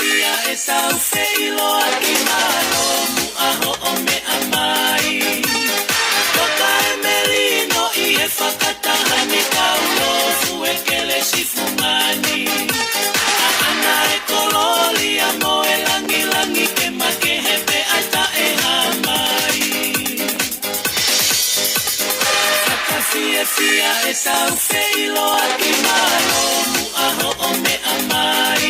fia e tau feilo a ki malo mu aho o me amai. Toka e merino I e whakatahani kaulo fu e kele sifumani. A ana e kololi a mo e langi langi ke make hepe ata e hamai. Fia e tau feilo a ki malo mu aho o me amai.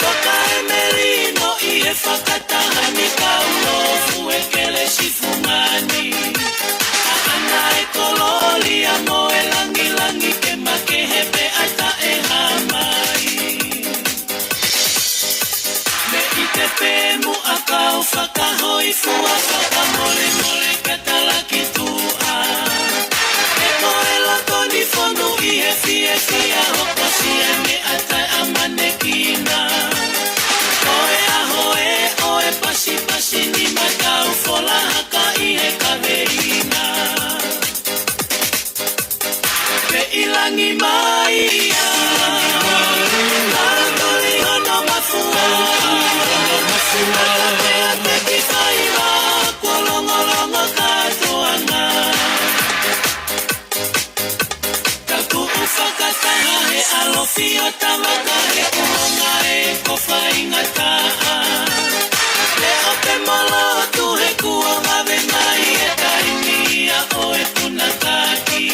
Toka e merino I e whakatahani kaulo fu e kele sifumani. A ana e kololi a mo e langi langi ke make hepe ata e hamai. Me I te pēmu a kau whakahoi fua whakamore more katalaki tua. Fonu I e fia hoko si e me atai a manekina. Oe ahoe, oe pasi pasi ni matau fola haka I he kaveina. Pe ilangi mai ia, larandoli hono mafua. Ate ate ki whaiwa, kolongolongo katoanga. Whakataha he alofi o tamaka he kuhonga e kofa ingataa. Le ope molo tu he kuhonga venai e taimi a oe punakaki.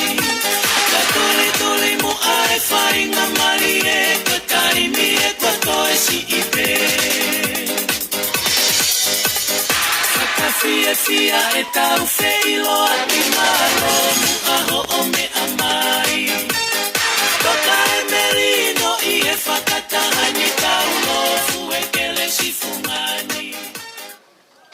Ka tuli tuli mu a e whainga mari e ka taimi e kwa koe si ipe. Whakawhia e tau feilo a